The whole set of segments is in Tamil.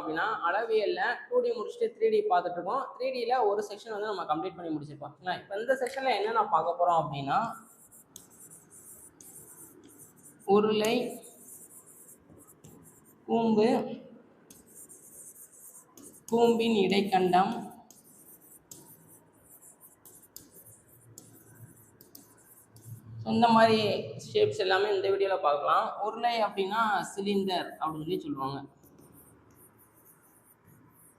அப்படின்னா அளவியல்ல 2D முடிச்சுட்டு 3D பார்த்துட்டு இருக்கோம். 3Dல ஒரு செக்ஷன் வந்து நம்ம கம்ப்ளீட் பண்ணி முடிச்சிருப்போம். இப்போ இந்த செக்ஷன்ல என்னென்ன பார்க்க போறோம் அப்படின்னா உருளை, கூம்பு, கூம்பின் இடைக்கண்டம், இந்த மாதிரி ஷேப்ஸ் எல்லாமே இந்த வீடியோவில் பார்க்கலாம். உருளை அப்படின்னா சிலிண்டர் அப்படின்னு சொல்லி சொல்லுவாங்க.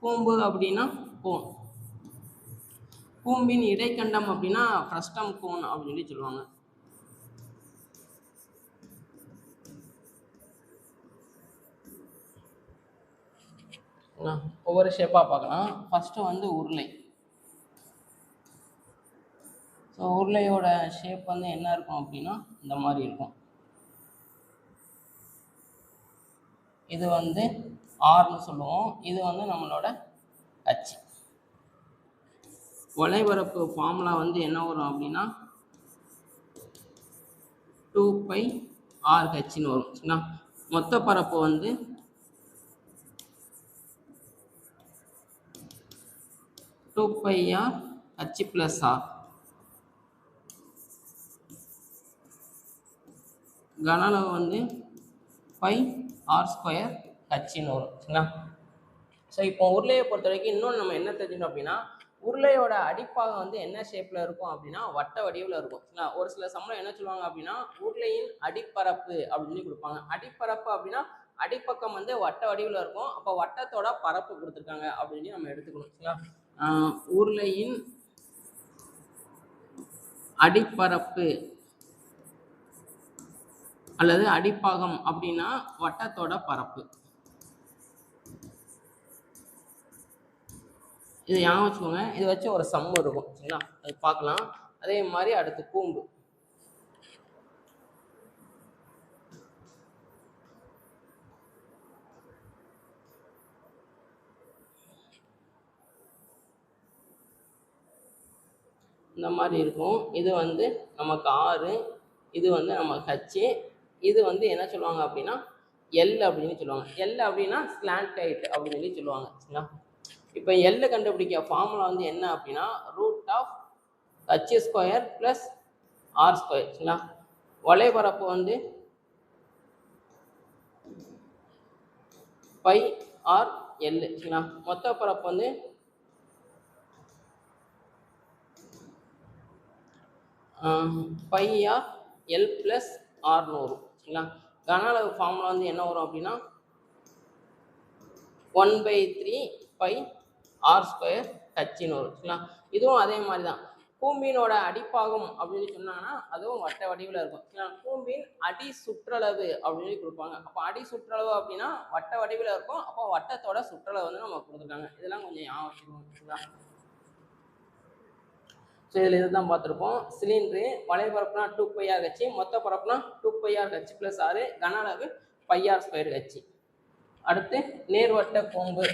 கூம்பு அப்படின்னா கோன். கூம்பின் இடைக்கண்டம் அப்படின்னா ஃப்ரஸ்டம் கோன் அப்படின்னு சொல்லி சொல்லுவாங்க. ஒவ்வொரு ஷேப்பாக பார்க்கலாம். ஃபஸ்ட்டு வந்து உருளை. ஸோ உருளையோட ஷேப் வந்து என்ன இருக்கும் அப்படின்னா இந்த மாதிரி இருக்கும். இது வந்து ஆர்னு சொல்லுவோம். இது வந்து நம்மளோட அச்சு. வளைவரப்பு ஃபார்முலா வந்து என்ன வரும் அப்படின்னா 2πr/hன்னு வரும். சரிங்களா? மொத்த பரப்பு வந்து 2πr/h+r. கன அளவு வந்து πr²hன்னு வரும். சரிங்களா? ஸோ இப்போ உருளையை பொறுத்த வரைக்கும் இன்னொன்று நம்ம என்ன தெரிஞ்சுக்கணும் அப்படின்னா உருளையோட அடிப்பாகம் வந்து என்ன ஷேப்ல இருக்கும் அப்படின்னா வட்ட வடிவில் இருக்கும். ஒரு சில சமயம் என்ன சொல்லுவாங்க அப்படின்னா உருளையின் அடிப்பரப்பு அப்படின்னு சொல்லி கொடுப்பாங்க. அடிப்பரப்பு அப்படின்னா அடிப்பக்கம் வந்து வட்ட வடிவில் இருக்கும். அப்போ வட்டத்தோட பரப்பு கொடுத்துருக்காங்க அப்படின்னு நம்ம எடுத்துக்கணும். உருளையின் அடிப்பரப்பு அல்லது அடிப்பாகம் அப்படின்னா வட்டத்தோட பரப்பு. இதை ஞாபகம் வச்சுக்கோங்க. இதை வச்சு ஒரு சம் இருக்கும். சரிங்களா? அது பார்க்கலாம். அதே மாதிரி அடுத்து கூம்பு. இந்த மாதிரி இருக்கும். இது வந்து நமக்கு 6, இது வந்து நமக்கு H, இது வந்து என்ன சொல்லுவாங்க அப்படின்னா L அப்படின்னு சொல்லுவாங்க. L அப்படின்னா ஸ்லாண்ட் ஹைட் அப்படின்னு சொல்லி சொல்லுவாங்க. சரிங்களா? இப்போ L கண்டுபிடிக்க ஃபார்முலா வந்து என்ன அப்படின்னா √h² + r². சரிங்களா? வளைபரப்பு வந்து πr/L. சரிங்களா? மொத்த பரப்பு வந்து πr/L + r வரும். சரிங்களா? கன அளவு ஃபார்முலா வந்து என்ன வரும் அப்படின்னா 1/3πr²hன்னு வரும். சரிங்களா? இதுவும் அதே மாதிரி தான். கூம்பினோட அடிப்பாகம் அப்படின்னு சொன்னாங்கன்னா அதுவும் வட்ட வடிவில் இருக்கும். கூம்பின் அடி சுற்றளவு அப்படின்னு கொடுப்பாங்க. அப்போ அடி சுற்றளவு அப்படின்னா வட்ட வடிவில் இருக்கும். அப்போ வட்டத்தோட சுற்றளவு வந்து நம்ம கொடுத்துருக்காங்க. இதெல்லாம் கொஞ்சம் ஞாபகம். ஸோ இதில் இதுதான் பார்த்துருப்போம். சிலிண்டரு வளைபரப்புனா 2πr/h, மொத்த பரப்புனா 2πr/h+r, கன அளவு πr²h. அடுத்து நேர்வட்ட கூம்பு.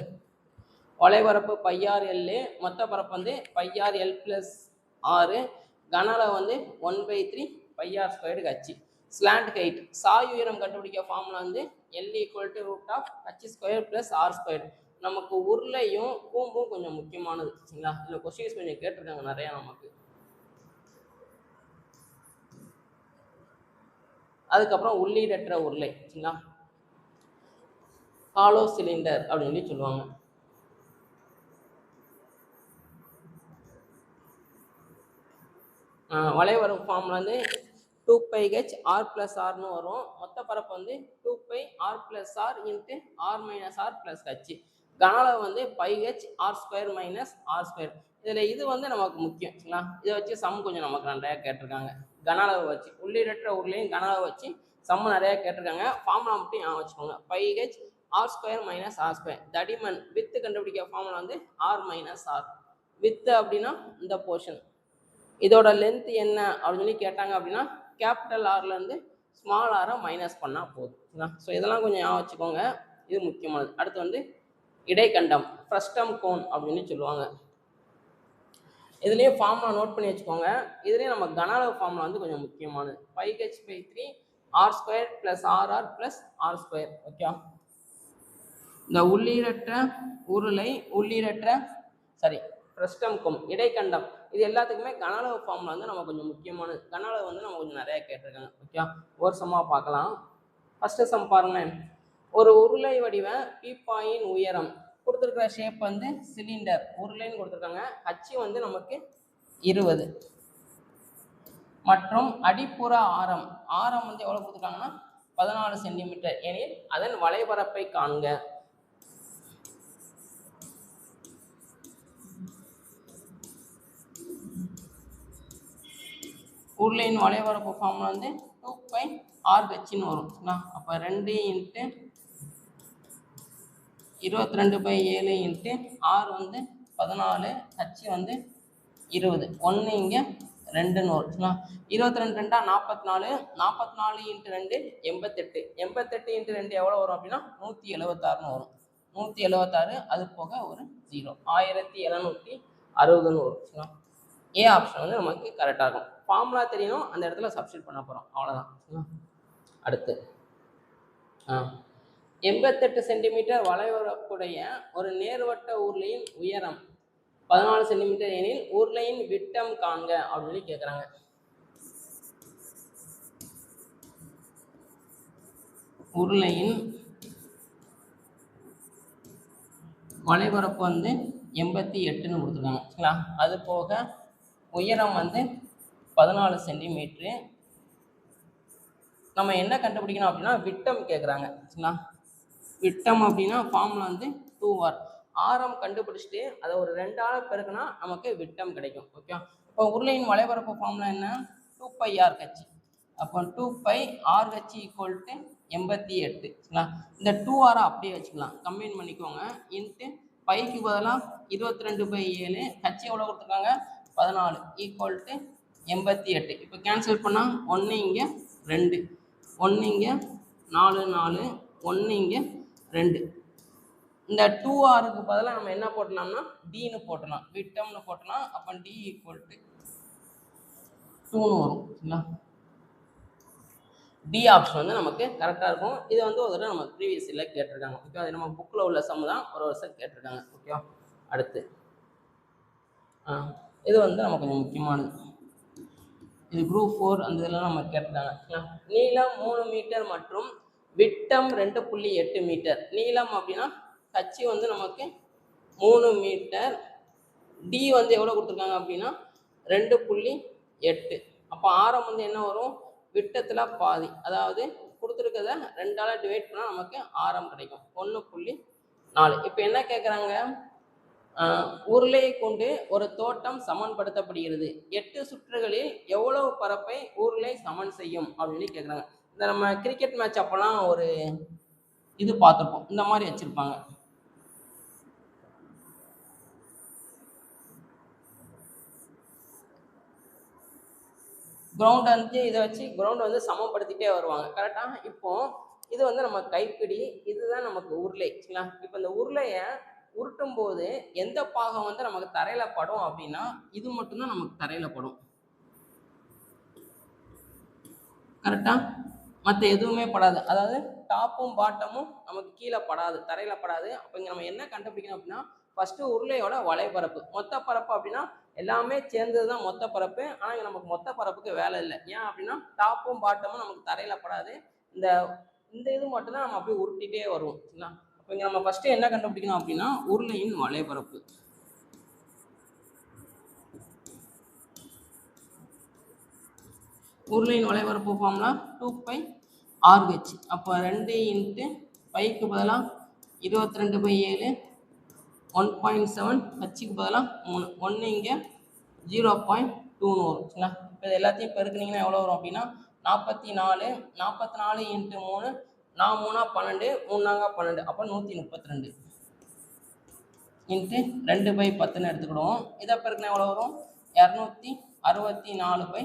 வளைபரப்பு πr/L, மொத்த பரப்பு வந்து πr/L+r, கன அளவு வந்து 1/3πr²h. ஸ்லாண்ட் ஹைட் சாய் உயரம் கண்டுபிடிக்க ஃபார்முலா வந்து L √h² + r². நமக்கு உருளையும் கூம்பும் கொஞ்சம் முக்கியமானது. சரிங்களா? இதில் கொஸ்டின்ஸ் கொஞ்சம் கேட்டிருக்காங்க நிறையா நமக்கு. அதுக்கப்புறம் உள்ளீடற்ற உருளை. சரிங்களா? ஹாலோ சிலிண்டர் அப்படின்னு சொல்லி சொல்லுவாங்க. வளைவரப்பு ஃபார்முலா வந்து 2πr+rன்னு வரும். மொத்த பரப்பு வந்து 2πr+r × r−r+h. கன அளவு வந்து πr² - r². இதில் இது வந்து நமக்கு முக்கியம். சரிங்களா? இதை வச்சு சம் கொஞ்சம் நமக்கு நிறையா கேட்டிருக்காங்க. கன அளவு வச்சு உள்ளீடற்ற உருளையும் கன அளவு வச்சு சம் நிறையா கேட்டிருக்காங்க. ஃபார்முலா மட்டும் ஞாபகம் வச்சுக்கோங்க. πr² - r². தடிமன் வித்து கண்டுபிடிக்க ஃபார்முலா வந்து r−r. வித்து அப்படின்னா இந்த போர்ஷன். இதோட லென்த் என்ன அப்படின்னு சொல்லி கேட்டாங்க அப்படின்னா கேபிட்டல் ஆர்லேருந்து ஸ்மால் ஆரை மைனஸ் பண்ணால் போதும். ஸோ இதெல்லாம் கொஞ்சம் ஞாபகம் வச்சுக்கோங்க. இது முக்கியமானது. அடுத்து வந்து இடைக்கண்டம், ஃப்ரஸ்டம் கோன் அப்படின்னு சொல்லுவாங்க. இதுலேயே ஃபார்முலா நோட் பண்ணி வச்சுக்கோங்க. இதுலேயே நம்ம கன அளவு ஃபார்முலா வந்து கொஞ்சம் முக்கியமானது. πh/3 r² + rr + r². Okay. இந்த உள்ளீடற்ற உருளை உள்ளீடற்ற பிரஸ்டம் இடைக்கண்டம் இது எல்லாத்துக்குமே கன அளவு ஃபார்முலா வந்து நம்ம கொஞ்சம் முக்கியமானது. கன அளவு வந்து நம்ம கொஞ்சம் நிறைய கேட்டிருக்காங்க. ஓகே, ஒரு சம்மா பார்க்கலாம். ஃபர்ஸ்ட் சம் பாருங்க. ஒரு உருளை வடிவ பீப்பாயின் உயரம் கொடுத்துருக்கிற ஷேப் வந்து சிலிண்டர் உருளைன்னு கொடுத்துருக்காங்க. அச்சு வந்து நமக்கு 20 மற்றும் அடிப்புற ஆரம் வந்து எவ்வளவு கொடுத்துருக்காங்கன்னா 14 சென்டிமீட்டர் எனில் அதன் வளைபரப்பை காண்க. உருளையின் வளைபரப்பு ஃபார்முலா வந்து 2πr/h வரும். அப்போ 2 × 22/7 × r வந்து 14, h வந்து 20, 1 இங்கே 2ன்னு வரும். 22 2 44, 44 × 2 88, 88 × 2 எவ்வளோ வரும் அப்படின்னா 176ன்னு வரும். 176 அது போக ஒரு 0, 1760ன்னு வரும். ஏ ஆப்ஷன் வந்து நமக்கு கரெக்டாக இருக்கும். ஃபார்முலா தெரியணும், அந்த இடத்துல சப்ஸ்டிட் பண்ண போகிறோம், அவ்வளோதான். அடுத்து 88 சென்டிமீட்டர் வளைவரப்புடைய ஒரு நேர்வட்ட உருளையின் உயரம் 14 சென்டிமீட்டர் எனில் உருளையின் விட்டம் காண்க அப்படின்னு கேட்குறாங்க. உருளையின் வளைபரப்பு வந்து 88ன்னு கொடுத்துருக்காங்க. சரிங்களா? அது போக உயரம் வந்து 14 சென்டிமீட்ரு. நம்ம என்ன கண்டுபிடிக்கணும் அப்படின்னா விட்டம் கேட்குறாங்க. சரிங்களா? விட்டம் அப்படின்னா ஃபார்முலா வந்து 2r. ஆரம் கண்டுபிடிச்சிட்டு அதை ஒரு 2ஆல் பெருக்கினா நமக்கு விட்டம் கிடைக்கும். ஓகே, இப்போ உருளையின் வளைபரப்பு ஃபார்முலா என்ன? 2πr/h. அப்போ 2πr/h = 88. சரிங்களா? இந்த 2r அப்படியே வச்சுக்கலாம், கம்பைன் பண்ணிக்கோங்க. இன்ட்டு பைக்கு பதிலாக 22/7, h எவ்வளோ கொடுத்துருக்காங்க 14 = 88. இப்போ கேன்சல் பண்ணால் 1 இங்கே 2, 1 இங்கே 4 4, 1 இங்கே 2. இந்த 2rக்கு பதிலாக நம்ம என்ன போட்டலாம்னா dன்னு போட்டலாம், விட்டம்னு போட்டலாம். அப்போ d = 2ன்னு வரும். சரிங்களா? டி ஆப்ஷன் வந்து நமக்கு கரெக்டாக இருக்கும். இது வந்து ஒரு தடவை நம்ம ப்ரீவியஸ் இயரில் கேட்டிருக்காங்க. ஓகே, அது நம்ம புக்கில் உள்ள சம் தான் ஒரு வருஷம் கேட்டிருக்காங்க. ஓகேவா? அடுத்து இது வந்து நம்ம கொஞ்சம் முக்கியமானது. இது குரூப் 4 அந்த இதெல்லாம் நம்ம கேட்டிருக்காங்க. நீளம் 3 மீட்டர் மற்றும் விட்டம் 2.8 மீட்டர். நீளம் அப்படின்னா ஹச் வந்து நமக்கு 3 மீட்டர், டி வந்து எவ்வளோ கொடுத்துருக்காங்க அப்படின்னா 2.8. அப்போ ஆரம் வந்து என்ன வரும்? விட்டத்தில் பாதி, அதாவது கொடுத்துருக்கத 2ஆல் டிவைட் பண்ணால் நமக்கு ஆரம் கிடைக்கும் 1.4. இப்போ என்ன கேட்குறாங்க? உருளையை கொண்டு ஒரு தோட்டம் சமன்படுத்தப்படுகிறது. 8 சுற்றுகளில் எவ்வளவு பரப்பை உருளை சமன் செய்யும் அப்படின்னு கேட்குறாங்க. இந்த நம்ம கிரிக்கெட் மேட்ச் அப்போலாம் ஒரு இது பார்த்துருப்போம், இந்த மாதிரி வச்சுருப்பாங்க. கிரவுண்ட் வந்து இதை வச்சு கிரவுண்ட் வந்து சமப்படுத்திட்டே வருவாங்க. கரெக்டாக? இப்போ இது வந்து நம்ம கைப்பிடி, இதுதான் நமக்கு உருளை. சரிங்களா? இப்போ இந்த உருளையை உருட்டும் போது எந்த பாகம் வந்து நமக்கு தரையில படும் அப்படின்னா இது மட்டும்தான் நமக்கு தரையில படும். கரெக்டா? மற்ற எதுவுமே படாது, அதாவது டாப்பும் பாட்டமும் நமக்கு கீழே படாது, தரையில படாது. அப்போ இங்கே நம்ம என்ன கண்டுபிடிக்கணும் அப்படின்னா ஃபர்ஸ்ட் உருளையோட வளைபரப்பு, மொத்த பரப்பு அப்படின்னா எல்லாமே சேர்ந்தது தான் மொத்த பரப்பு. ஆனால் இங்கே நமக்கு மொத்த பரப்புக்கு வேலை இல்லை. ஏன் அப்படின்னா டாப்பும் பாட்டமும் நமக்கு தரையில படாது, இந்த இது மட்டும்தான் நம்ம அப்படியே உருட்டிகிட்டே வருவோம். சரிங்களா? அப்போ இங்கே நம்ம ஃபர்ஸ்ட் என்ன கண்டுபிடிக்கணும் அப்படின்னா உருளையின் வளைபரப்பு. உருளையின் வளைபரப்பு ஃபார்முலா 2πr/h. அப்போ 2 × பைக்கு பதிலாக 22/7, 1.7, ஹச்சுக்கு பதிலாக 3, 1 இங்கே 0.2ன்னு வரும். சரிங்களா? இப்போ இது எல்லாத்தையும் பெருக்குனீங்கன்னா எவ்வளோ வரும் அப்படின்னா 44, 44 × 3, 4 3 12, 3 12, அப்போ 132 இன்ட்டு 2/10ன்னு எடுத்துக்கிடுவோம். இதை பெருக்குனா எவ்வளோ வரும்? 264/10.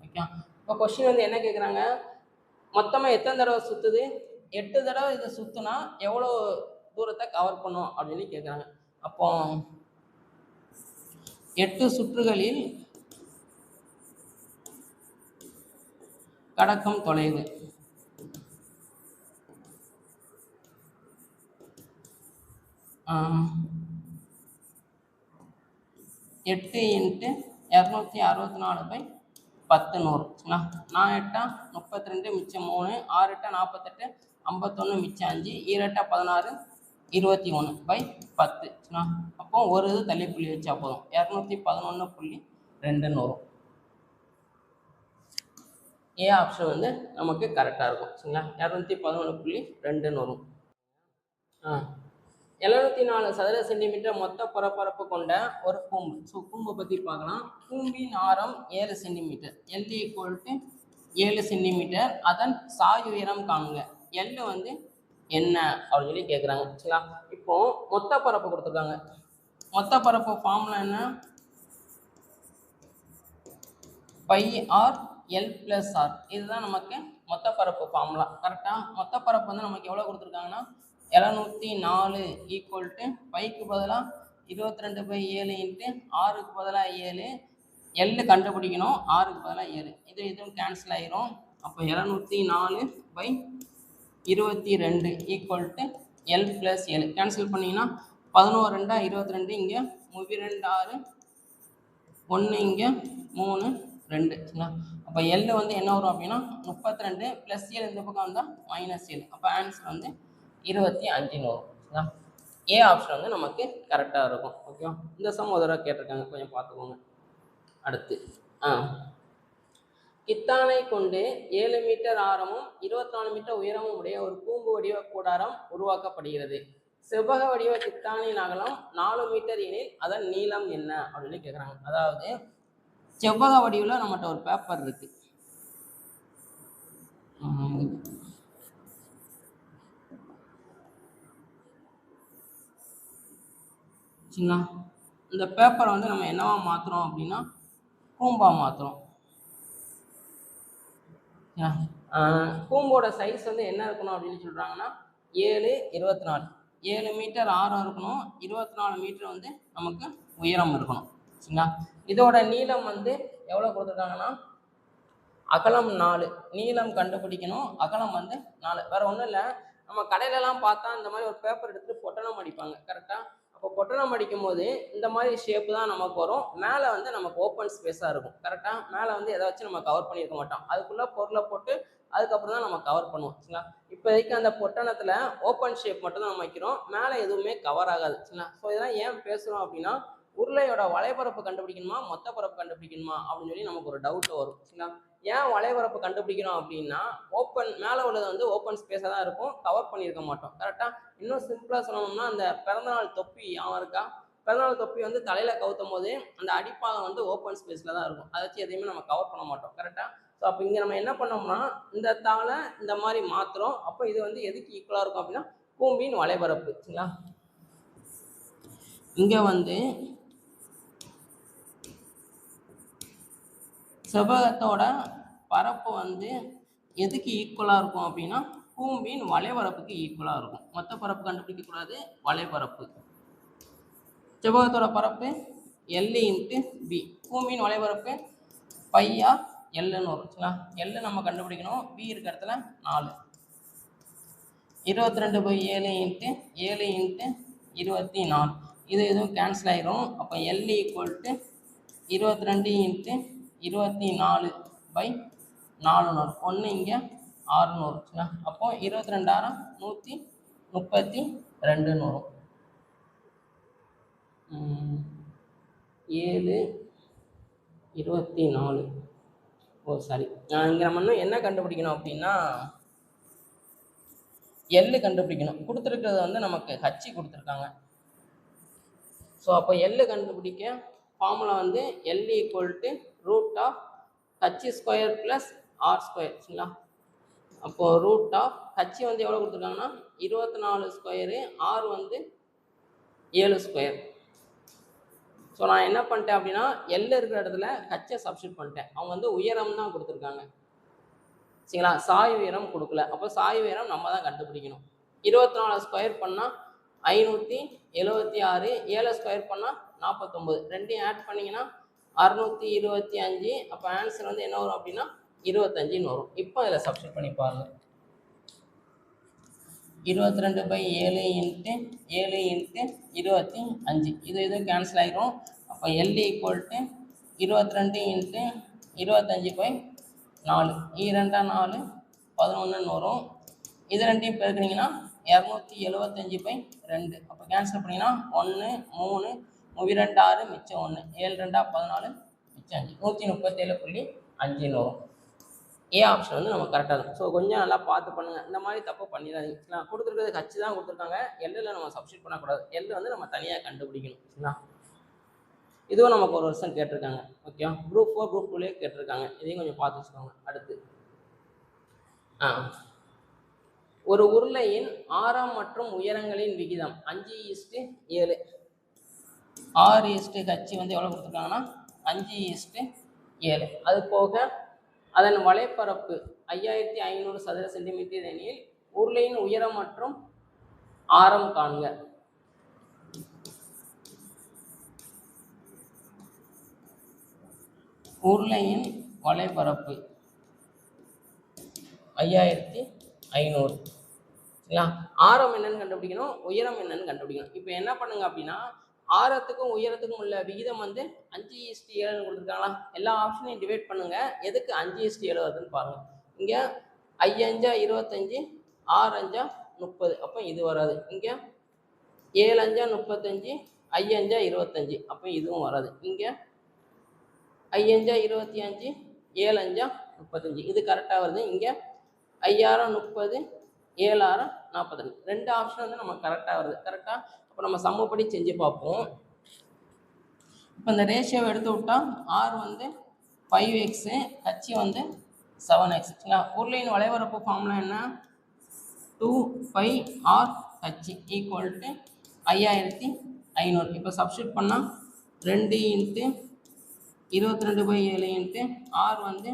ஓகே, இப்போ கொஸ்டின் வந்து என்ன கேட்குறாங்க? மொத்தமாக எத்தனை தடவை சுற்றுது? 8 தடவை இதை சுற்றுனா எவ்வளோ தூரத்தை கவர் பண்ணும் அப்படின்னு கேட்குறாங்க. அப்போ 8 சுற்றுகளில் கடக்கும் தொலைவு 8 இன்ட்டு 264/10 100 சரிங்களா. 4 8 32 மிச்சம் 3, 6 8 48, 51 மிச்சம் 5, 2 8 16, 21/10 சரிங்களா. அப்போ ஒரு இது தள்ளி புள்ளி வச்சா போதும், 211.2 வரும். ஏ ஆப்ஷன் வந்து நமக்கு கரெக்டாக இருக்கும் சரிங்களா. 211.2 வரும். 704 சதுர சென்டிமீட்டர் மொத்த பரப்பரப்பு கொண்ட ஒரு கூம்பு. ஸோ கூம்பை பற்றி பார்க்கலாம். கூம்பின் ஆரம் 7 சென்டிமீட்டர், L = 7 சென்டிமீட்டர். அதன் சாய் உயரம் காணுங்க. L வந்து என்ன அப்படின்னு சொல்லி கேட்குறாங்க சரிங்களா. இப்போ மொத்த பரப்பு கொடுத்துருக்காங்க. மொத்த பரப்பு ஃபார்முலா என்ன? πr L + r. இதுதான் நமக்கு மொத்த பரப்பு ஃபார்முலா. கரெக்டாக மொத்த பரப்பு வந்து நமக்கு எவ்வளோ கொடுத்துருக்காங்கன்னா 704 = பைக்கு பதிலாக 22/7 இன்ட்டு ஆறுக்கு பதிலாக 7, L கண்டுபிடிக்கணும், ஆறுக்கு பதிலாக 7. இதுவும் கேன்சல் ஆயிரும். அப்போ 704/22 = L + 7 கேன்சல் பண்ணிங்கன்னா 11 2 22, இங்கே 2 6 1, இங்கே 3 2 சரிங்களா. அப்போ L வந்து என்ன வரும் அப்படின்னா 32 + 7 இந்த பக்கம் வந்தால் -7. அப்போ ஆன்சர் வந்து 25 வரும் சரிங்களா. ஏ ஆப்ஷன் வந்து நமக்கு கரெக்டாக இருக்கும். ஓகேவா. இந்த சம் ஒரு தடவை கேட்டிருக்காங்க, கொஞ்சம் பார்த்துக்கோங்க. அடுத்து கித்தானை கொண்டு 7 மீட்டர் ஆரமும் 24 மீட்டர் உயரமும் உடைய ஒரு கூம்பு வடிவ கூடாரம் உருவாக்கப்படுகிறது. செவ்வக வடிவ கித்தானின் அகலம் 4 மீட்டர் எனில் அதன் நீளம் என்ன அப்படின்னு கேட்குறாங்க. அதாவது செவ்வக வடிவில் நம்மகிட்ட ஒரு பேப்பர் இருக்கு. சரிங்களா. இந்த பேப்பரை வந்து நம்ம என்னவா மாற்றுறோம் அப்படின்னா கூம்பா மாற்றுறோம். கூம்போட சைஸ் வந்து என்ன இருக்கணும் அப்படின்னு சொல்கிறாங்கன்னா 7 24, 7 மீட்டர் ஆரம் இருக்கணும், 24 மீட்டர் வந்து நமக்கு உயரம் இருக்கணும் சரிங்களா. இதோட நீளம் வந்து எவ்வளோ கொடுத்துருக்காங்கன்னா அகலம் 4, நீளம் கண்டுபிடிக்கணும், அகலம் வந்து 4. வேற ஒன்றும் இல்லை, நம்ம கடையிலலாம் பார்த்தா இந்த மாதிரி ஒரு பேப்பர் எடுத்துகிட்டு பொட்டணம் அடிப்பாங்க கரெக்டாக. அப்போ பொட்டணம் அடிக்கும் போது இந்த மாதிரி ஷேப்பு தான் நமக்கு வரும். மேலே வந்து நமக்கு ஓப்பன் ஸ்பேஸாக இருக்கும் கரெக்டாக. மேலே வந்து எதாச்சும் நம்ம கவர் பண்ணியிருக்க மாட்டோம், அதுக்குள்ளே பொருளை போட்டு அதுக்கப்புறம் தான் நம்ம கவர் பண்ணுவோம் சரிங்களா. இப்போதைக்கு அந்த பொட்டணத்தில் ஓப்பன் ஷேப் மட்டும் தான் நம்ம வைக்கிறோம், மேலே எதுவுமே கவர் ஆகாது சரிங்களா. ஸோ இதெல்லாம் ஏன் பேசுகிறோம் அப்படின்னா உருளையோட வளைபரப்பு கண்டுபிடிக்கணுமா மொத்த பரப்பு கண்டுபிடிக்கணுமா அப்படின்னு சொல்லி நமக்கு ஒரு டவுட் வரும் சரிங்களா. ஏன் வளைபரப்பு கண்டுபிடிக்கணும் அப்படின்னா ஓப்பன் மேலே உள்ளது வந்து ஓப்பன் ஸ்பேஸாக தான் இருக்கும், கவர் பண்ணியிருக்க மாட்டோம் கரெக்டாக. இன்னும் சிம்பிளாக சொல்லணும்னா அந்த பிறந்தநாள் தொப்பி அவன் இருக்கா, பிறந்தநாள் தொப்பி வந்து தலையில் கவுத்தும் போது அந்த அடிப்பாகம் வந்து ஓப்பன் ஸ்பேஸில் தான் இருக்கும், அதை வச்சு எதையுமே நம்ம கவர் பண்ண மாட்டோம் கரெக்டாக. ஸோ அப்போ இங்கே நம்ம என்ன பண்ணோம்னா இந்த தாளை இந்த மாதிரி மாற்றுறோம். அப்போ இது வந்து எதுக்கு ஈக்குவலாக இருக்கும் அப்படின்னா கூம்பின் வளைபரப்பு சரிங்களா. இங்கே வந்து செவ்வகத்தோட பரப்பு வந்து எதுக்கு ஈக்குவலாக இருக்கும் அப்படின்னா கூம்பின் வளைபரப்புக்கு ஈக்குவலாக இருக்கும். மொத்த பரப்பு கண்டுபிடிக்கக்கூடாது, வளைபரப்பு. செவ்வகத்தோட பரப்பு L × B, கூம்பின் வளைபரப்பு πr Lன்னு வரும் சரிங்களா. L நம்ம கண்டுபிடிக்கணும், B இருக்கிற இடத்துல 4, 22/7 × 7 × 24, இது எதுவும் கேன்சல் ஆயிரும். அப்போ L = 22 × 24/4 1, இங்கே 6 வரும். அப்போ 22 6 132 வரும். 7 24. ஓ சாரி, இங்கே நம்ம என்ன கண்டுபிடிக்கணும் அப்படின்னா L கண்டுபிடிக்கணும். கொடுத்துருக்கிறது வந்து நமக்கு H கொடுத்துருக்காங்க. ஸோ அப்போ L கண்டுபிடிக்க ஃபார்முலா வந்து L = √H² + R² சரிங்களா. அப்போது √H வந்து எவ்வளோ கொடுத்துருக்காங்கன்னா 24², R வந்து 7². ஸோ நான் என்ன பண்ணிட்டேன் அப்படின்னா L இருக்கிற இடத்துல H சப்ஸ்டியூட் பண்ணிட்டேன். அவங்க வந்து உயரம் தான் கொடுத்துருக்காங்க சரிங்களா, சாய் உயரம் கொடுக்கல. அப்போ சாய் உயரம் நம்ம தான் கண்டுபிடிக்கணும். 24² பண்ணால் 576, 7² பண்ணால் 49, ரெண்டையும் ஆட் பண்ணிங்கன்னா 625. அப்போ ஆன்சர் வந்து என்ன வரும் அப்படின்னா 25ன்னு வரும். இப்போ இதில் சப்ஸ்டியூட் பண்ணி பாருங்கள். 22/7 இன்ட்டு 7 இன்ட்டு 25 இது கேன்சல் ஆகிரும். அப்போ L ஈக்குவல் டு 22 இன்ட்டு 25/4 2 4 11 வரும். இது ரெண்டையும் பெருக்குனீங்கன்னா 275/2. அப்போ கேன்சல் பண்ணிங்கன்னா 1 3 2 6 மிச்சம் 1 7 2 14 மிச்சம் 5 137.5 வரும். ஏ ஆப்ஷன் வந்து நம்ம கரெக்டாக இருக்கும். ஸோ கொஞ்சம் நல்லா பார்த்து பண்ணுங்கள். இந்த மாதிரி தப்பு பண்ணிடாதீங்க. சரிங்களா? கொடுத்துருக்கிறது ஹச் தான் கொடுத்துருக்காங்க. எல்லில் நம்ம சப்ஸ்டியூட் பண்ணக்கூடாது. எல் வந்து நம்ம தனியாக கண்டுபிடிக்கணும். சரிங்களா? இதுவும் நமக்கு ஒரு வருஷம் கேட்டிருக்காங்க. ஓகே, குரூப் 4 குரூப் 2லேயே கேட்டிருக்காங்க. இதையும் கொஞ்சம் பார்த்து வச்சுக்கோங்க. அடுத்து ஒரு உருளையின் ஆரம் மற்றும் உயரங்களின் விகிதம் 5:7. R/H வந்து எவ்வளோ கொடுத்துருக்காங்கன்னா 5:7. அது போக அதன் வலைப்பரப்பு 5500 சதுர சென்டிமீட்டர் எனில் உருளையின் உயரம் மற்றும் ஆரம் காண்க. உருளையின் வலைப்பரப்பு 5500. சரிங்களா? ஆரம் என்னன்னு கண்டுபிடிக்கணும், உயரம் என்னன்னு கண்டுபிடிக்கணும். இப்போ என்ன பண்ணுங்க அப்படின்னா, ஆரத்துக்கும் உயரத்துக்கும் உள்ள விகிதம் வந்து 5:7 கொடுத்துருக்காங்களா? எல்லா ஆப்ஷனையும் டிவைட் பண்ணுங்க. எதுக்கு 5:7 வருதுன்னு பாருங்க. இங்க 5 25, 6 30. அப்போ இது வராது. இங்க 7 35, 5 25. அப்போ இதுவும் வராது. இங்க 5 25, 7 35. இது கரெக்டாக வருது. இங்க 5 30, 7 42. ரெண்டு ஆப்ஷன் வந்து நம்ம கரெக்டாக வருது. கரெக்டாக. இப்போ நம்ம சமப்படி செஞ்சு பார்ப்போம். இப்போ இந்த ரேஷியோவை எடுத்து விட்டால் ஆர் வந்து 5x, H வந்து 7x. உருளையின் வளைவரப்பு ஃபார்முலா என்ன? 2πRH equal to 5500. இப்போ சப்ஸ்டியூட் பண்ணால் 2 இன்ட்டு 22/7 இன்ட்டு ஆர் வந்து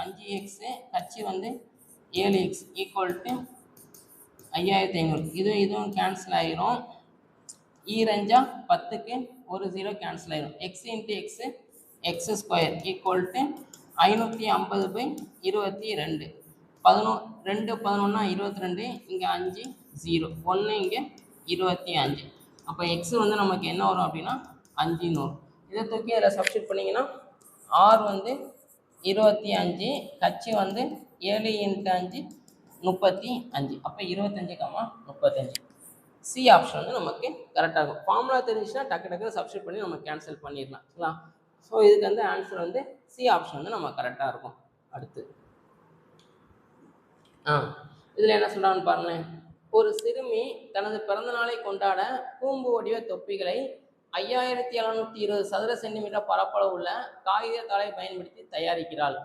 5x, H வந்து 7x ஈக்குவல் டு 5500. இதுவும் கேன்சல் ஆகிரும். 2 10க்கு ஒரு 0 கேன்சல் ஆகிரும். X into x X square equal to 550/22. 2 11 22. இங்கே 5 0 1 இங்கே 25. அப்போ எக்ஸ் வந்து நமக்கு என்ன வரும் அப்படின்னா 5 வரும். இதை தூக்கி அதில் சப்ஸ்டியூட் பண்ணிங்கன்னா ஆர் வந்து 25, ஹச் வந்து 7 இன்ட்டு 5 35. அப்போ 25, 35. சி ஆப்ஷன் வந்து நமக்கு கரெக்டாக இருக்கும். ஃபார்முலா தெரிஞ்சுன்னா டக்கு சப்ஸ்டியூட் பண்ணி நம்ம கேன்சல் பண்ணிடலாம். சரிங்களா? ஸோ இதுக்கு வந்து ஆன்சர் வந்து சி ஆப்ஷன் வந்து நம்ம கரெக்டாக இருக்கும். அடுத்து இதில் என்ன சொல்கிறான்னு பாருங்களேன். ஒரு சிறுமி தனது பிறந்த நாளை கொண்டாட கூம்பு வடிவ தொப்பிகளை 5720 சதுர சென்டிமீட்டர் பரப்பளவு உள்ள காகித தாளை பயன்படுத்தி தயாரிக்கிறாள்.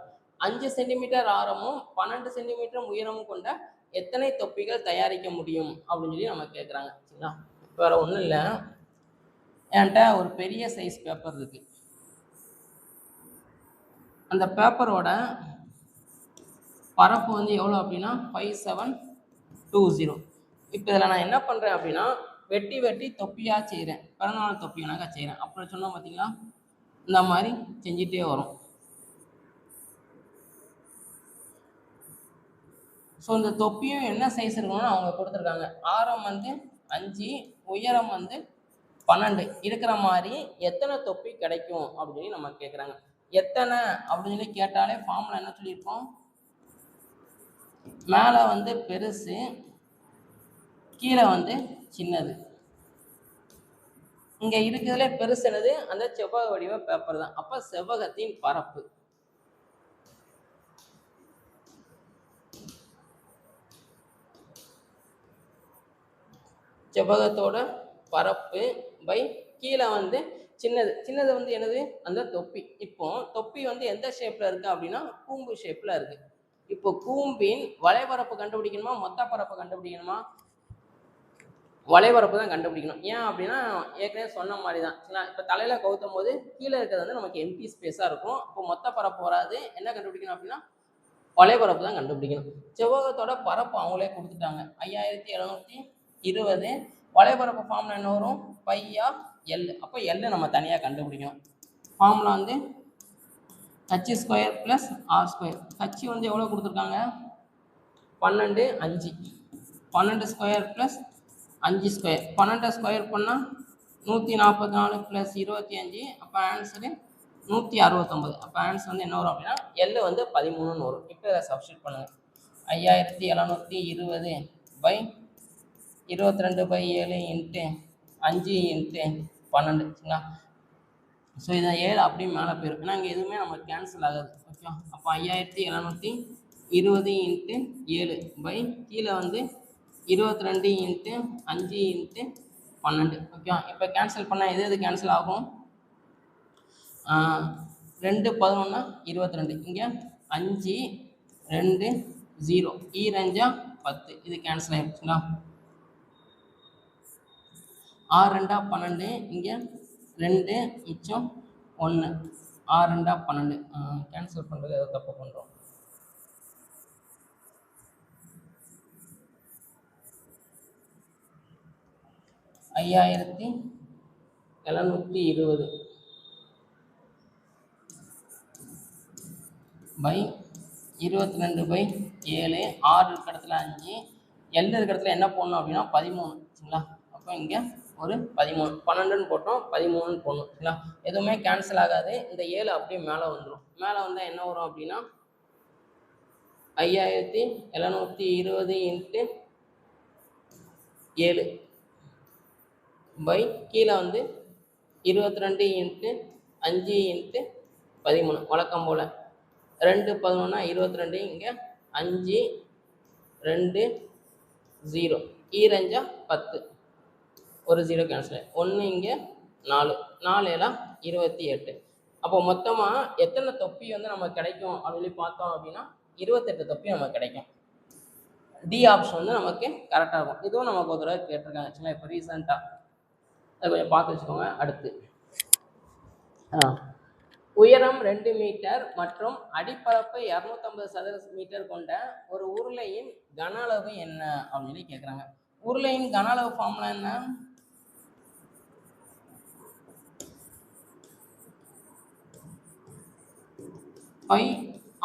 5 சென்டிமீட்டர் ஆரமும் 12 சென்டிமீட்டர் உயரமும் கொண்ட எத்தனை தொப்பிகள் தயாரிக்க முடியும் அப்படின்னு சொல்லி நம்ம கேட்குறாங்க. சரிங்களா? வேற ஒன்றும் இல்லை, என்கிட்ட ஒரு பெரிய சைஸ் பேப்பர் இருக்கு. அந்த பேப்பரோட பரப்பு வந்து எவ்வளோ அப்படின்னா 5720. இப்போ இதில் நான் என்ன பண்ணுறேன் அப்படின்னா வெட்டி தொப்பியாக செய்கிறேன். பிறந்தநாள் தொப்பி வேணாக்கா செய்கிறேன். அப்புறம் சொன்னால் பார்த்தீங்களா இந்த மாதிரி செஞ்சிட்டே வரும். ஸோ இந்த தொப்பியும் என்ன சைஸ் இருக்கணும்னு அவங்க கொடுத்துருக்காங்க. ஆரம் வந்து 5, உயரம் வந்து 12 இருக்கிற மாதிரி எத்தனை தொப்பி கிடைக்கும் அப்படின்னு சொல்லி நம்ம கேட்குறாங்க. எத்தனை அப்படின்னு சொல்லி கேட்டாலே ஃபார்முலா என்ன சொல்லியிருக்கோம்? மேலே வந்து பெருசு, கீழே வந்து சின்னது. இங்கே இருக்கிறதுல பெருசுனது அந்த செவ்வக வடிவ பேப்பர் தான். அப்போ செவ்வகத்தின் பரப்பு செவ்வகத்தோட பரப்பு பை கீழே வந்து சின்னது வந்து என்னது? அந்த தொப்பி. இப்போ தொப்பி வந்து எந்த ஷேப்ல இருக்கு அப்படின்னா கூம்பு ஷேப்ல இருக்கு. இப்போ கூம்பின் வளைபரப்பு கண்டுபிடிக்கணுமா மொத்த பரப்பு கண்டுபிடிக்கணுமா? வளைபரப்பு தான் கண்டுபிடிக்கணும். ஏன் அப்படின்னா ஏற்கனவே சொன்ன மாதிரி தான். இப்போ தலையில கவுத்தும் போது கீழே இருக்கிறது வந்து நமக்கு எம்டி ஸ்பேஸாக இருக்கும். இப்போ மொத்த பரப்பு வராது. என்ன கண்டுபிடிக்கணும் அப்படின்னா வளைபரப்பு தான் கண்டுபிடிக்கணும். செவ்வகத்தோட பரப்பு அவங்களே கொடுத்துட்டாங்க 5720. வளைபரப்பு ஃபார்முலா என்ன வரும்? π/L. அப்போ L நம்ம தனியாக கண்டுபிடிக்கணும். ஃபார்முலா வந்து H² + R². H வந்து எவ்வளோ கொடுத்துருக்காங்க? 12 5. 12 ஸ்கொயர் ப்ளஸ் 5 ஸ்கொயர். 12 ஸ்கொயர் பண்ணால் 144 ப்ளஸ் 25. அப்போ ஆன்சரு 169. அப்போ ஆன்சர் வந்து என்ன வரும் அப்படின்னா எல் வந்து 13ன்னு வரும். இப்போ இதை சப்ஸ்டியூட் பண்ணுங்கள். 5720 பை 22/7 இன்ட்டு 5 இன்ட்டு 12 சரிங்களா. ஸோ இதை 7 அப்படியே மேலே போயிடும், ஏன்னா இங்கே எதுவுமே நமக்கு கேன்சல் ஆகாது. ஓகே, அப்போ 5720 இன்ட்டு 7 பை கீழே வந்து 22 இன்ட்டு 5 இன்ட்டு 12. ஓகே, இப்போ கேன்சல் பண்ணால் எது எது கேன்சல் ஆகும்? 2 11 22. இங்கே 5 2 0 2 10. இது கேன்சல் ஆகிடுச்சுங்களா. 6 2 12. இங்கே 2 மிச்சம் 1. 6 2 12. கேன்சல் பண்ணுறது ஏதோ தப்பு பண்ணுறோம். ஐயாயிரத்தி 720 பை 22/7. 6 இருக்கிற இடத்துல 5, எல் இருக்கிற இடத்துல என்ன போடணும் அப்படின்னா 13 சரிங்களா. அப்போ இங்கே ஒரு 13, 12ன்னு போட்டோம், 13ன்னு போடணும் சரிங்களா. எதுவுமே கேன்சல் ஆகாது. இந்த 7 அப்படியே மேலே வந்துடும். மேலே வந்தால் என்ன வரும் அப்படின்னா 5720 இன்ட்டு 7 பை கீழே வந்து 22 இன்ட்டு 5 இன்ட்டு 13. வழக்கம் போல் 2 11 22. இங்கே 5 2 0 2 10. ஒரு 0 கேன்சல். 1 இங்கே 4 4 7 28. அப்போ மொத்தமாக எத்தனை தொப்பி வந்து நமக்கு கிடைக்கும் அப்படின்னு பார்த்தோம் அப்படின்னா 28 தொப்பி நமக்கு கிடைக்கும். டி ஆப்ஷன் வந்து நமக்கு கரெக்டாக இருக்கும். இதுவும் நமக்கு ஒரு தடவை கேட்டிருக்காங்க ஆக்சுவலாக இப்போ ரீசெண்டாக. அதை கொஞ்சம் பார்த்து வச்சுக்கோங்க. அடுத்து உயரம் 2 மீட்டர் மற்றும் அடிப்பரப்பு 250 சதுர மீட்டர் கொண்ட ஒரு உருளையின் கன அளவு என்ன அப்படின்னு கேட்குறாங்க. உருளையின் கன அளவு ஃபார்முலா என்ன? பை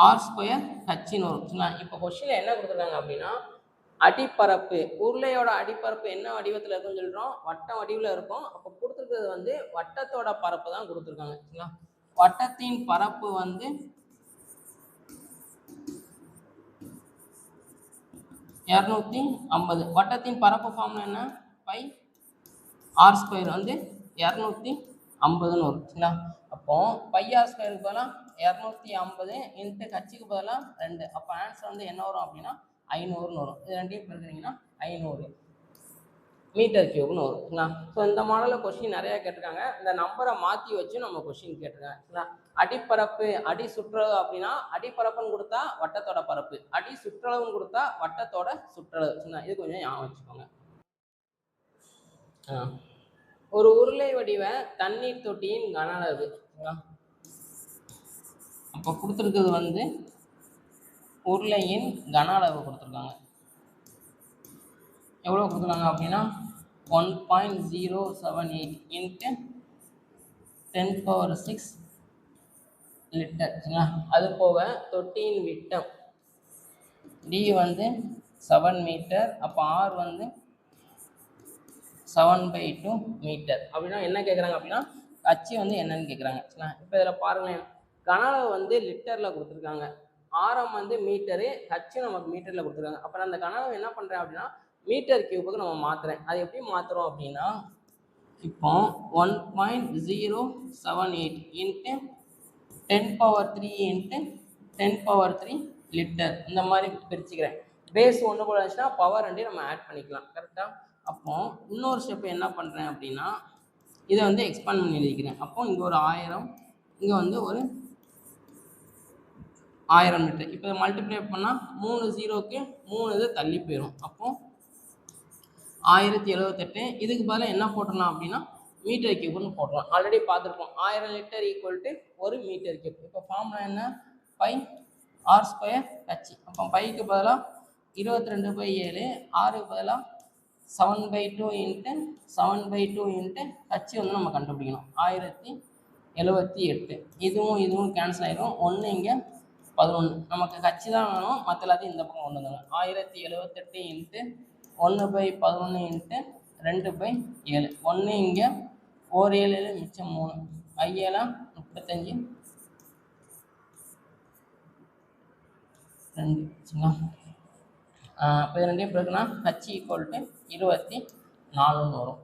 ஆர் ஸ்கொயர் ஹச்சின்னு வரும். இப்போ கொஸ்டினில் என்ன கொடுத்துருக்காங்க அப்படின்னா அடிப்பரப்பு, உருளையோட அடிப்பரப்பு என்ன வடிவத்தில் இருக்குன்னு சொல்கிறோம், வட்ட வடிவில் இருக்கும். அப்போ கொடுத்துருக்கிறது வந்து வட்டத்தோட பரப்பு தான் கொடுத்துருக்காங்க சரிங்களா. வட்டத்தின் பரப்பு வந்து 250. வட்டத்தின் பரப்பு ஃபார்முலா என்ன? பை ஆர் ஸ்கொயர் வந்து 250ன்னு வரும் சரிங்களா. அப்போ பை ஆர் ஸ்கொயருக்கு பதிலாக 250 இன்ட்டு கட்சிக்கு பதிலாக 2. அப்போ ஆன்சர் வந்து என்ன வரும் அப்படின்னா 500ன்னு வரும். இது ரெண்டையும் பெருக்கிறீங்கன்னா 500 மீட்டர் கியூப்னு வரும் சரிங்களா. ஸோ இந்த மாடலில் கொஸ்டின் நிறையா கேட்டிருக்காங்க. இந்த நம்பரை மாற்றி வச்சு நம்ம கொஸ்டின் கேட்டிருக்காங்க சரிங்களா. அடிப்பரப்பு அடி சுற்றளவு அப்படின்னா அடிப்பரப்புன்னு கொடுத்தா வட்டத்தோட பரப்பு, அடி சுற்றளவுன்னு கொடுத்தா வட்டத்தோட சுற்றளவு சரிங்களா. இது கொஞ்சம் ஞாபகம் வச்சுக்கோங்க. ஒரு உருளை வடிவ தண்ணீர் தொட்டியின் கன அளவு சரிங்களா. அப்போ கொடுத்துருக்கிறது வந்து உருளையின் கன அளவு கொடுத்துருக்காங்க. எவ்வளோ கொடுத்துருக்காங்க அப்படின்னா 1.078 இன்ட்டு 10⁶ லிட்டர் சரிங்களா. அது போக தொட்டியின் விட்டம் டி வந்து 7 மீட்டர். அப்போ ஆர் வந்து 7/2 மீட்டர். அப்படின்னா என்ன கேட்குறாங்க அப்படின்னா கட்சி வந்து என்னன்னு கேட்குறாங்க சரிங்களா. இப்போ இதில் பாருங்களேன், கன அளவு வந்து லிட்டரில் கொடுத்துருக்காங்க, ஆரம் வந்து மீட்டரு, கட்சி நமக்கு மீட்டரில் கொடுத்துருக்காங்க. அப்போ நான் அந்த கன அளவு என்ன பண்ணுறேன் அப்படின்னா மீட்டர் கியூபுக்கு நம்ம மாற்றுறேன். அது எப்படி மாற்றுறோம் அப்படின்னா இப்போ 1.078 இன்ட்டு 10⁻³ இன்ட்டு 10⁻³ லிட்டர் இந்த மாதிரி பிரிச்சுக்கிறேன். பேஸ் ஒன்று கூட இருந்துச்சுன்னா பவர் 2 நம்ம ஆட் பண்ணிக்கலாம் கரெக்டாக. அப்போ இன்னொரு ஸ்டெப் என்ன பண்ணுறேன் அப்படின்னா இதை வந்து எக்ஸ்பேண்ட் பண்ணி எழுதிக்கிறேன். அப்போ இங்கே ஒரு 1000, இங்கே வந்து ஒரு 1000 மீட்டர். இப்போ மல்டிப்ளை பண்ணால் 3 0க்கு 3 இது தள்ளி போயிடும். அப்போ 1078. இதுக்கு பதிலாக என்ன போட்டுடலாம் அப்படின்னா மீட்டர் கியூப்னு போட்டுடலாம். ஆல்ரெடி பார்த்துருப்போம் 1000 litre equal to 1 metre cube. இப்போ ஃபார்முலா என்ன? Pi r square h. அப்போ பைக்கு பதிலாக 22/7, ஆருக்கு பதிலாக 7/2 இன்ட்டு 7/2 இன்ட்டு ஹச் வந்து நம்ம கண்டுபிடிக்கணும் 1078. இதுவும் கேன்சல் ஆகிடும். 1 இங்கே 11. நமக்கு ஹச் தான் வேணும், மற்ற எல்லாத்தையும் இந்த பக்கம் கொண்டு வந்தாங்க. 1078 இன்ட்டு 1/11 இன்ட்டு 2/7. 1 இங்கே 4 7 மிச்சம் 3 5 35 2 சரிங்களா. இப்போ இது ரெண்டையும் பிறகுனா h = 24 வரும்.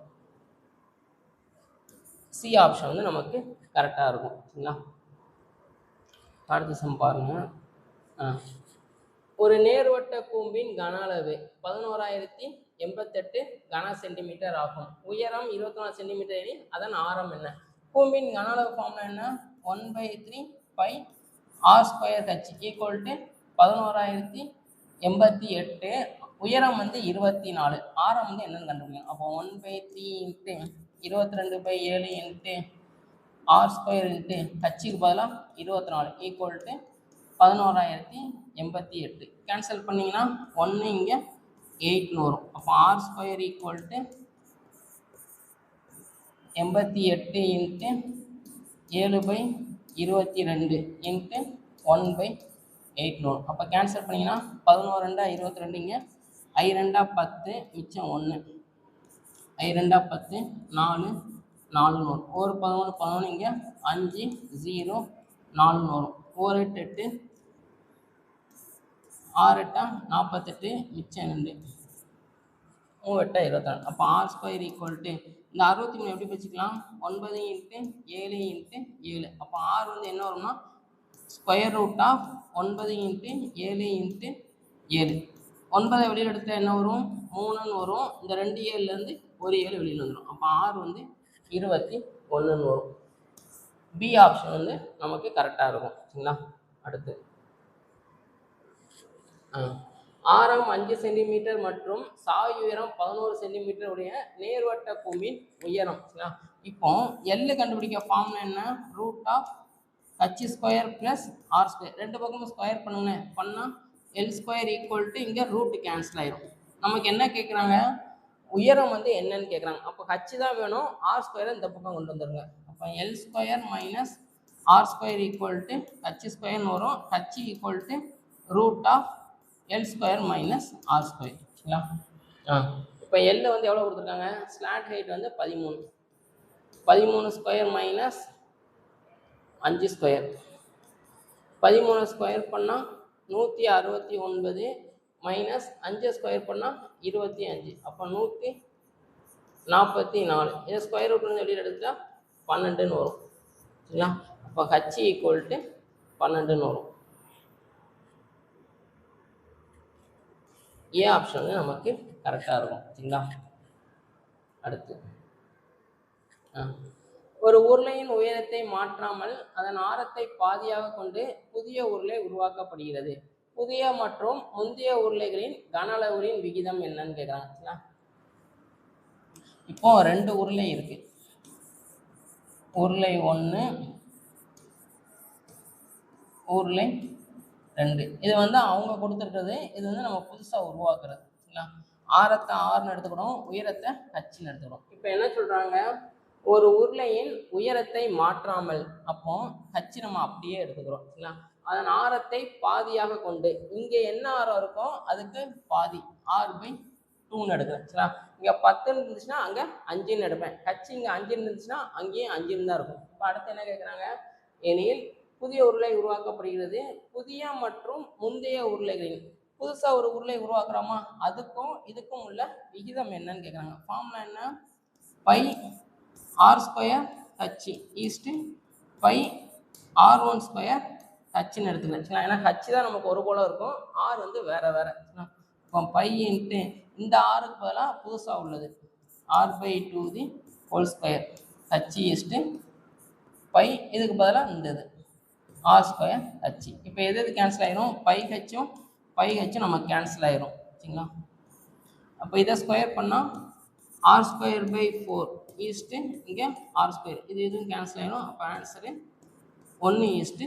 சி ஆப்ஷன் வந்து நமக்கு கரெக்டாக இருக்கும் சரிங்களா. அடுத்த சம் பாருங்க. ஒரு நேர்வட்ட கூம்பின் கன அளவு 11,088 கன சென்டிமீட்டர் ஆகும். உயரம் 24 சென்டிமீட்டர் எனில் அதன் ஆரம் என்ன? கூம்பின் கன அளவு ஃபார்முலா என்ன? 1/3 π r²h = 11,088. உயரம் வந்து 24, ஆரம் வந்து என்னன்னு கண்டுபிடிக்கணும். அப்போ 1/3 இன்ட்டு 22/7 இன்ட்டு r² இன்ட்டு ஹச்சுக்கு பதிலாக 24 = 11,088. கேன்சல் பண்ணிங்கன்னா 1 இங்கே 8 வரும். அப்போ r² = 88 இன்ட்டு 7/22 இன்ட்டு 1/8 வரும். அப்போ கேன்சல் பண்ணிங்கன்னா 11 2 22 இங்கே 5 2 10 மிச்சம் 1 5 2 10 4 4 வரும். ஒரு 11 11 இங்கே 5 0 4 வரும். 4 8 8 6 8 48 மிச்சம் 2 3 8 24. அப்போ r² = இந்த 63 எப்படி வச்சுக்கலாம்? 9 இன்ட்டு 7 இன்ட்டு 7. அப்போ r வந்து என்ன வரும்னா √9 இன்ட்டு 7 இன்ட்டு 7. 9 வெளியில் எடுத்தால் என்ன வரும்? 3ன்னு வரும். இந்த 2 7லேருந்து ஒரு 7 வெளியில் வந்துடும். அப்போ r வந்து 21ன்னு வரும். பி ஆப்ஷன் வந்து நமக்கு கரெக்டாக இருக்கும் சரிங்களா. அடுத்து ஆரம் 5 சென்டிமீட்டர் மற்றும் சாய் உயரம் 11 சென்டிமீட்டர் உடைய நேர்வட்ட கூம்பின் உயரம் சரிங்களா. இப்போ எல் கண்டுபிடிக்க ஃபார்முலா என்ன? √h² + r². ரெண்டு பக்கமும் ஸ்கொயர் பண்ணுங்க. பண்ணால் l² = இங்கே ரூட் கேன்சல் ஆயிரும். நமக்கு என்ன கேட்குறாங்க? உயரம் வந்து என்னன்னு கேட்குறாங்க. அப்போ h தான் வேணும், r² இந்த பக்கம் கொண்டு வந்துடுங்க. அப்போ l² - r² = h² வரும். h = √l² - r² சரிங்களா. இப்போ எல் வந்து எவ்வளோ கொடுத்துருக்காங்க? ஸ்லாட் ஹைட் வந்து 13. 13² மைனஸ் 5². 13² பண்ணால் 169 மைனஸ் 5² பண்ணால் 25. அப்போ 144. இதை ஸ்கொயர் ரூட் வந்து வெளியில் எடுத்துட்டா 12ன்னு வரும் சரிங்களா. அப்போ h = 12ன்னு வரும். ஏ ஆப்ஷன் வந்து நமக்கு கரெக்டாக இருக்கும் சரிங்களா. அடுத்து ஒரு உருளையின் உயரத்தை மாற்றாமல் அதன் ஆரத்தை பாதியாக கொண்டு புதிய உருளை உருவாக்கப்படுகிறது. புதிய மற்றும் முந்தைய உருளைகளின் கன அளவுகளின் விகிதம் என்னன்னு கேட்குறாங்க சரிங்களா. இப்போ 2 உருளை இருக்கு. உருளை 1, உருளை 2. இது வந்து அவங்க கொடுத்துருக்கிறது. இது வந்து நம்ம புதுசாக உருவாக்குறது சரிங்களா. ஆரத்தை ஆர்னு எடுத்துக்கணும், உயரத்தை ஹச்ன்னு எடுத்துக்கணும். இப்போ என்ன சொல்கிறாங்க? ஒரு உருளையின் உயரத்தை மாற்றாமல், அப்போ ஹச் நம்ம அப்படியே எடுத்துக்கிறோம் சரிங்களா. அதன் ஆரத்தை பாதியாக கொண்டு, இங்கே என்ன ஆரம் இருக்கோ அதுக்கு பாதி r/2ன்னு எடுக்கிறேன் சரிங்களா. இங்கே 10ன்னு இருந்துச்சுன்னா அங்கே 5ன்னு எடுப்பேன். ஹச் இங்கே 5ன்னு இருந்துச்சுன்னா அங்கேயும் 5ன்னு தான் இருக்கும். இப்போ அடுத்து என்ன கேட்குறாங்க? எனில் புதிய உருளை உருவாக்கப்படுகிறது. புதிய மற்றும் முந்தைய உருளைகளின், புதுசாக ஒரு உருளை உருவாக்குறோமா, அதுக்கும் இதுக்கும் உள்ள விகிதம் என்னன்னு கேட்குறாங்க. ஃபார்முலா என்ன? π r² h ஈஸ்ட்டு π r1² ஹச்ன்னு எடுத்துக்கலாம் சரிங்களா. ஏன்னா ஹச் தான் நமக்கு ஒரு போல இருக்கும், ஆர் வந்து வேற வேற. இப்போ π இன்ட்டு இந்த ஆருக்கு பதிலாக புதுசாக உள்ளது r/2 2 h ஈஸ்ட்டு π, இதுக்கு பதிலாக இந்த இது r² h. இப்போ எது கேன்சல் ஆயிரும்? πhம் πhம் நமக்கு கேன்சல் ஆயிரும் சரிங்களா. அப்போ இதை ஸ்கொயர் பண்ணால் r²/4 ஈஸ்ட்டு இங்கே r², இது எதுவும் கேன்சல் ஆயிரும். அப்போ ஆன்சரு 1:4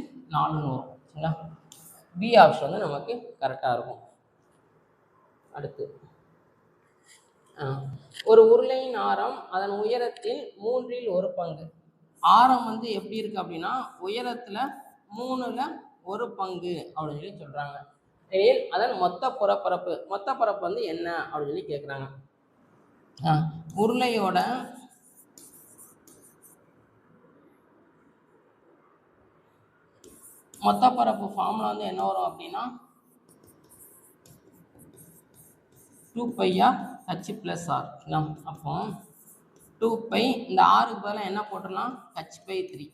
வரும் சரிங்களா. பி ஆப்ஷன் வந்து நமக்கு கரெக்டாக இருக்கும். அடுத்து ஒரு உருளையின் ஆரம் அதன் உயரத்தில் 3ல் 1 பங்கு. ஆரம் வந்து எப்படி இருக்கு அப்படின்னா உயரத்தில் 3ல் 1 பங்கு அப்படின்னு சொல்லி சொல்கிறாங்க. எனில் அதன் மொத்த பரப்பு வந்து என்ன அப்படின்னு சொல்லி கேட்குறாங்க. உருளையோட மொத்த பரப்பு ஃபார்முலா வந்து என்ன வரும் அப்படின்னா 2πr(h+r). அப்போ 2π இந்த ஆறுக்கு பதிலாக என்ன போட்டுடலாம், h/3,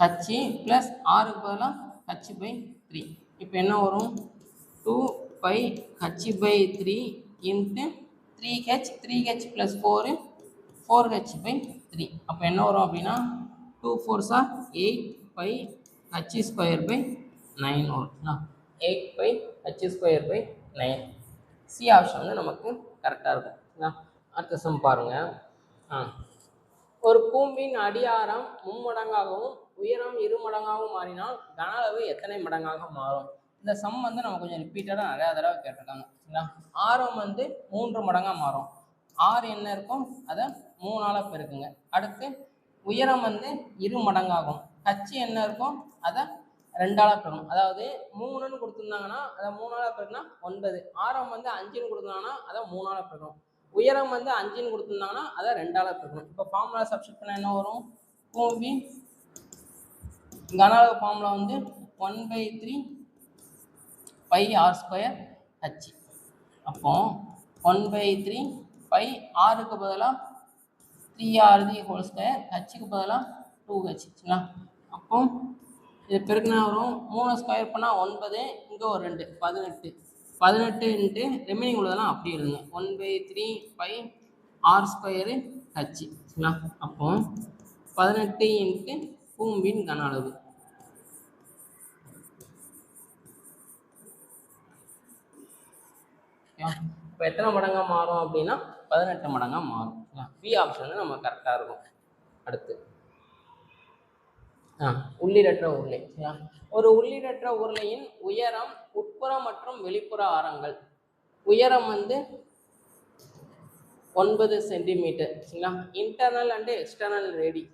h ப்ளஸ் ஆறுக்கு பதிலாக h/3. இப்போ என்ன வரும், 2πh/3 into 3h plus 4 4h/3. அப்போ என்ன வரும் அப்படின்னா 2 4s are 8πh²/9 வரும். 8πh²/9. சி ஆப்ஷன் வந்து நமக்கு கரெக்டாக இருக்கும். அடுத்த சம் பாருங்க. ஒரு கூம்பின் அடியாரம் மும்மடங்காகவும் உயரம் 2 மடங்காகவும் மாறினால் கன அளவு எத்தனை மடங்காக மாறும்? இந்த சம் வந்து நம்ம கொஞ்சம் ரிப்பீட்டடாக நிறையா தடவை கேட்டிருக்காங்க. சரிங்களா? ஆரம் வந்து 3 மடங்காக மாறும். ஆறு என்ன இருக்கும், அதை 3ஆல் பெருக்குங்க. அடுத்து உயரம் வந்து 2 மடங்காகும். ஹச் என்ன இருக்கும், அதை 2ஆல் பெருக்கணும். அதாவது 3ன்னு கொடுத்துருந்தாங்கன்னா அதை 3ஆல் பெருக்குனா 9. ஆரம் வந்து 5ன்னு கொடுத்துருந்தாங்கன்னா அதை 3ஆல் பெருக்கணும். உயரம் வந்து 5ன்னு கொடுத்துருந்தாங்கன்னா அதை 2ஆல் பெருக்கணும். இப்போ ஃபார்முலா சப்ஸ்டிட் பண்ண என்ன வரும், கூம்பி கன அளவு ஃபார்முலா வந்து 1/3πr²h. அப்போ 1/3π ஆறுக்கு பதிலாக 3r², ஹச்சுக்கு பதிலாக 2h. அப்போ இது பெருக்குனா வரும், 3 ஸ்கொயர் பண்ணால் 9, இங்கே ஒரு 2 18. 18 இன்ட்டு ரிமைனிங் உள்ளதெல்லாம் அப்படி எழுதுங்க, 1/3πr²h. அப்போ 18 இன்ட்டு கூம்பின் கன அளவு. இப்போ எத்தனை மடங்காக மாறும் அப்படின்னா 18 மடங்காக மாறும். பி ஆப்ஷன் நம்ம கரெக்டாக இருக்கும். அடுத்து உள்ளீடற்ற உருளை. ஒரு உள்ளீடற்ற உருளையின் உயரம் உட்புற மற்றும் வெளிப்புற ஆரங்கள். உயரம் வந்து 9 சென்டிமீட்டர். சரிங்களா? Internal and external radii.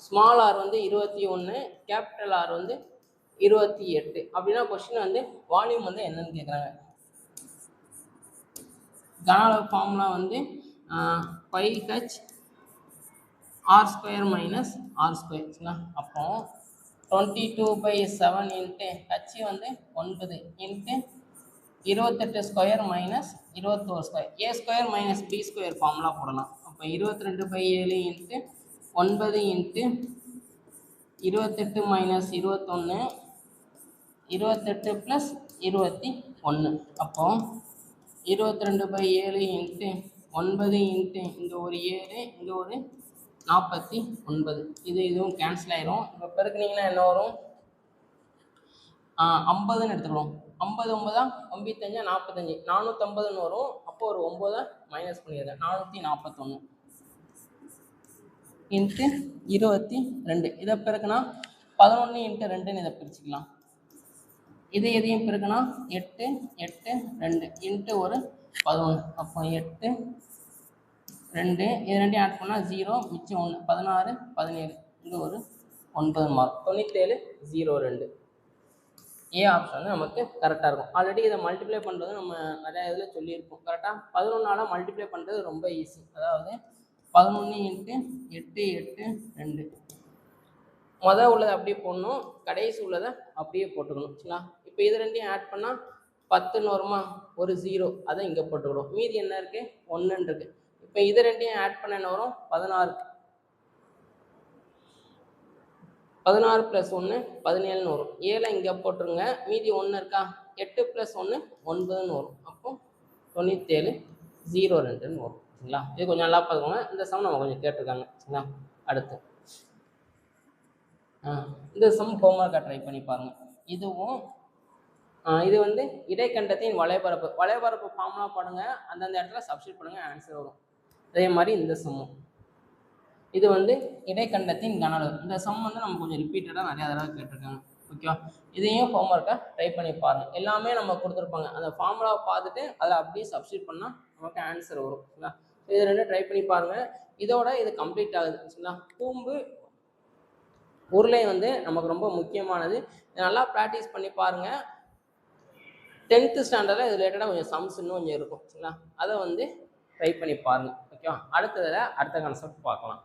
Small r வந்து 21, கேபிட்டல் ஆர் வந்து 28. அப்படின்னா கொஸ்டின் வந்து வால்யூம் வந்து என்னன்னு கேட்குறாங்க. கன அளவு ஃபார்முலா வந்து πh r² மைனஸ் r². அப்போ 22/7 இன்ட்டு h வந்து 9 into 28² minus 21², a² minus b² formula போடலாம். அப்போ 22/7 இன்ட்டு 9 இன்ட்டு 28 மைனஸ் 21, 28 ப்ளஸ் 21. அப்போ 22/7 இன்ட்டு 9 இன்ட்டு இங்கே ஒரு 7, இங்கே ஒரு 49. இதுவும் கேன்சல் ஆயிரும். இப்போ பெருக்குனீங்கன்னா என்ன வரும், 50ன்னு எடுத்துக்கிறோம். 50 9 95 45 450ன்னு வரும். அப்போ ஒரு 9 மைனஸ் பண்ணிடுங்க, 441 இன்ட்டு 22. இதை பெருக்குனா 11 இன்ட்டு 2ன்னு இதை பிரிச்சுக்கலாம். எதையும் பெருக்குனா 8 8 2 இன்ட்டு ஒரு 11. அப்போ 8 2, இது 2 ஆட் பண்ணால் 0, மிச்சம் 1, 16 17, இங்கே ஒரு 9 மார்க். 97 02. ஏ ஆப்ஷன் நமக்கு கரெக்டாக இருக்கும். ஆல்ரெடி இதை மல்டிப்ளை பண்ணுறது நம்ம நிறையா இதில் சொல்லியிருக்கோம். கரெக்டாக 11ஆல் மல்டிப்ளை பண்ணுறது ரொம்ப ஈஸி. அதாவது 11 இன்ட்டு 8 8 2. மொதல் உள்ளதை அப்படியே போடணும், கடைசி உள்ளதை அப்படியே போட்டுக்கணும். சரிங்களா? இப்போ இது 2 ஆட் பண்ணால் 10ன்னு வருமா, ஒரு 0, அதை இங்கே போட்டுக்கணும். மீதி என்ன இருக்குது, 1ன்னு இருக்குது. இப்போ இது 2 ஆட் பண்ண என்ன வரும், 16. 16 + 1 17ன்னு வரும். 7 இங்கே போட்டுருங்க, மீதி 1 இருக்கா, 8 + 1 9ன்னு வரும். அப்போ 97 02ன்னு வரும். சரிங்களா? இது கொஞ்சம் நல்லா பார்த்துக்கோங்க. இந்த சம் நம்ம கொஞ்சம் கேட்டிருக்காங்க. சரிங்களா? அடுத்து இந்த சம் ஹோம்ஒர்க்காக ட்ரை பண்ணி பாருங்கள். இதுவும் இது வந்து இடைக்கண்டத்தின் வளைபரப்பு ஃபார்முலா பாடுங்க, அந்தந்த இடத்துல சப்ஸ்டிட் பண்ணுங்கள், ஆன்சர் வரும். அதே மாதிரி இந்த சம்மும் இது வந்து இடைக்கண்டத்தின் கன அளவு. இந்த சம் வந்து நம்ம கொஞ்சம் ரிப்பீட்டடாக நிறையா தடவை கேட்டிருக்காங்க. ஓகேவா? இதையும் ஹோம்ஒர்க்காக ட்ரை பண்ணி பாருங்கள். எல்லாமே நம்ம கொடுத்துருப்பாங்க, அந்த ஃபார்முலாவை பார்த்துட்டு அதில் அப்படியே சப்ஸ்டிட் பண்ணால் நமக்கு ஆன்சர் வரும். சரிங்களா? இது 2 ட்ரை பண்ணி பாருங்கள். இதோட இது கம்ப்ளீட் ஆகுது. சரிங்களா? கூம்பு உருளை வந்து நமக்கு ரொம்ப முக்கியமானது. நல்லா ப்ராக்டிஸ் பண்ணி பாருங்கள். 10th ஸ்டாண்டர்டில் இது ரிலேட்டடாக கொஞ்சம் சம்ஸ் இன்னும் கொஞ்சம் இருக்கும் சரிங்களா, அதை வந்து ட்ரை பண்ணி பாருங்கள். ஓகேவா, அடுத்ததில் அடுத்த கான்செப்ட் பார்க்கலாம்.